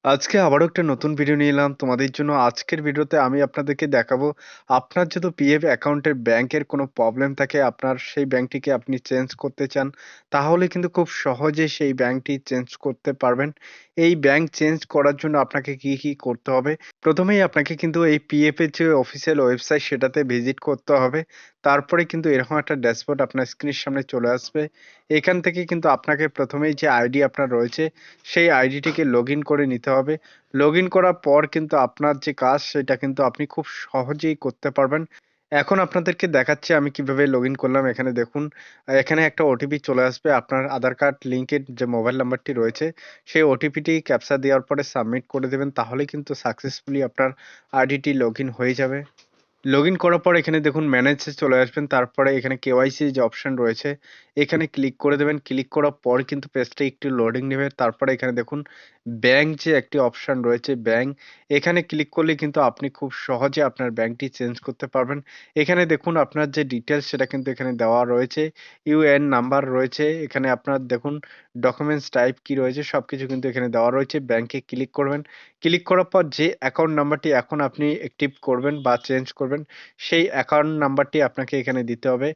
আজকে আবারও একটা নতুন ভিডিও নিয়ে এলাম তোমাদের জন্য। আজকের ভিডিওতে আমি আপনাদেরকে দেখাবো, আপনার যদি পিএফ অ্যাকাউন্টের ব্যাংকের কোনো প্রবলেম থাকে, আপনার সেই ব্যাংকটিকে আপনি চেঞ্জ করতে চান, তাহলে কিন্তু খুব সহজে সেই ব্যাংকটি চেঞ্জ করতে পারবেন। এই ব্যাংক চেঞ্জ করার জন্য আপনাকে কি করতে হবে? প্রথমেই আপনাকে কিন্তু এই পিএফ এর যে অফিসিয়াল ওয়েবসাইট সেটাতে ভিজিট করতে হবে। তারপরে কিন্তু এরকম একটা ড্যাশবোর্ড আপনার স্ক্রিনের সামনে চলে আসবে। এখান থেকে কিন্তু আপনাকে প্রথমেই যে আইডি আপনার রয়েছে সেই আইডিটিকে লগইন করে নিতে হবে। লগইন করার পর কিন্তু আপনার যে কাজ সেটা কিন্তু আপনি খুব সহজেই করতে পারবেন। এখন আপনাদেরকে দেখাচ্ছি আমি কিভাবে লগইন করলাম। এখানে দেখুন, এখানে একটা ওটিপি চলে আসবে। আপনার আধার কার্ড লিঙ্কের যে মোবাইল নাম্বারটি রয়েছে সেই ওটিপিটি ক্যাপচা দেওয়ার পরে সাবমিট করে দেবেন। তাহলেই কিন্তু সাকসেসফুলি আপনার আইডিটি লগইন হয়ে যাবে। লগইন করার পর এখানে দেখুন ম্যানেজে চলে আসবেন। তারপরে এখানে কেওয়াইসি যে অপশন রয়েছে এখানে ক্লিক করে দেবেন। ক্লিক করার পর কিন্তু পেজটা একটু লোডিং নেবে। তারপরে এখানে দেখুন ব্যাংক যে একটি অপশন রয়েছে ব্যাংক, এখানে ক্লিক করলে কিন্তু আপনি খুব সহজে আপনার ব্যাংকটি চেঞ্জ করতে পারবেন। এখানে দেখুন আপনার যে ডিটেইলস সেটা কিন্তু এখানে দেওয়া রয়েছে। ইউএন নাম্বার রয়েছে। এখানে আপনার দেখুন ডকুমেন্টস টাইপ কি রয়েছে সবকিছু কিন্তু এখানে দেওয়া রয়েছে। ব্যাংকে ক্লিক করবেন। ক্লিক করার পর যে অ্যাকাউন্ট নাম্বারটি এখন আপনি অ্যাক্টিভ করবেন বা চেঞ্জ করবেন, সেই অ্যাকাউন্ট নাম্বারটি আপনাকে এখানে দিতে হবে।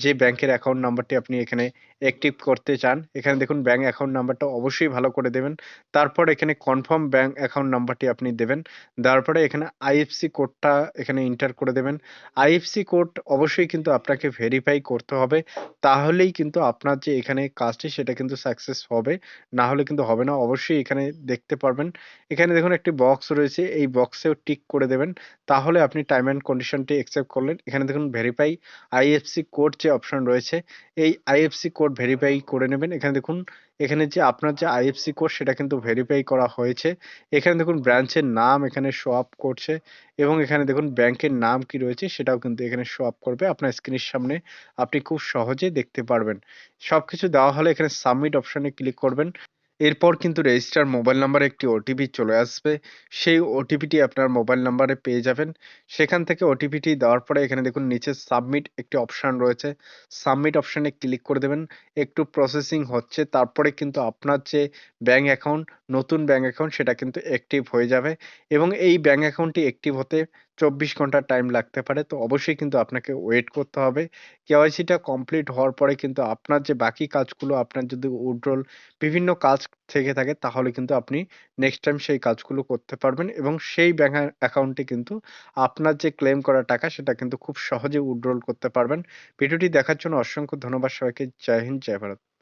যে ব্যাংকের অ্যাকাউন্ট নাম্বারটি আপনি এখানে অ্যাক্টিভ করতে চান, এখানে দেখুন ব্যাংক অ্যাকাউন্ট নাম্বারটা অবশ্যই ভালো করে দেবেন। তারপর এখানে কনফার্ম ব্যাংক অ্যাকাউন্ট নাম্বারটি আপনি দেবেন। দেওয়ার পরে এখানে আইএফসি কোডটা এখানে এন্টার করে দেবেন। আইএফসি কোড অবশ্যই কিন্তু আপনাকে ভেরিফাই করতে হবে। তাহলেই কিন্তু আপনার যে এখানে কাজটি সেটা কিন্তু সাকসেস হবে। না হলে কিন্তু হবে না। অবশ্যই এখানে দেখতে পারবেন। এখানে দেখুন একটি বক্স রয়েছে, এই বক্সেও টিক করে দেবেন। তাহলে আপনি টার্ম অ্যান্ড কন্ডিশনটি অ্যাকসেপ্ট করলেন। এখানে দেখুন ভেরিফাই আইএফসি কোড যে অপশন রয়েছে, এই আইএফসি কোড ভেরিফাই করে নেবেন। এখানে দেখুন, এখানে যে আপনার যে আইএফসি কোড সেটা কিন্তু ভেরিফাই করা হয়েছে। এখানে দেখুন ব্রাঞ্চের নাম এখানে শো আপ করছে এবং এখানে দেখুন ব্যাংকের নাম কি রয়েছে সেটাও কিন্তু এখানে শো আপ করবে। আপনার স্ক্রিনের সামনে আপনি খুব সহজে দেখতে পারবেন। সবকিছু দেওয়া হলে এখানে সাবমিট অপশনে ক্লিক করবেন। এরপর কিন্তু রেজিস্টার মোবাইল নাম্বারে একটি ওটিপি চলে আসবে। সেই ওটিপিটি আপনার মোবাইল নাম্বারে পেয়ে যাবেন। সেখান থেকে ওটিপিটি দেওয়ার পরে এখানে দেখুন নিচে সাবমিট একটি অপশন রয়েছে। সাবমিট অপশনে ক্লিক করে দেবেন। একটু প্রসেসিং হচ্ছে। তারপরে কিন্তু আপনার যে ব্যাংক অ্যাকাউন্ট, নতুন ব্যাংক অ্যাকাউন্ট সেটা কিন্তু অ্যাক্টিভ হয়ে যাবে এবং এই ব্যাংক অ্যাকাউন্টটি অ্যাক্টিভ হতে ২৪ ঘন্টা টাইম লাগতে পারে। তো অবশ্যই কিন্তু আপনাকে ওয়েট করতে হবে। কেওয়াইসিটা কমপ্লিট হওয়ার পরে কিন্তু আপনার যে বাকি কাজগুলো, আপনার যদি উইথড্রল বিভিন্ন কাজ থেকে থাকে তাহলে কিন্তু আপনি নেক্সট টাইম সেই কাজগুলো করতে পারবেন এবং সেই ব্যাংক অ্যাকাউন্টে কিন্তু আপনার যে ক্লেম করা টাকা সেটা কিন্তু খুব সহজে উইথড্রল করতে পারবেন। ভিডিওটি দেখার জন্য অসংখ্য ধন্যবাদ সবাইকে। জয় হিন্দ, জয় ভারত।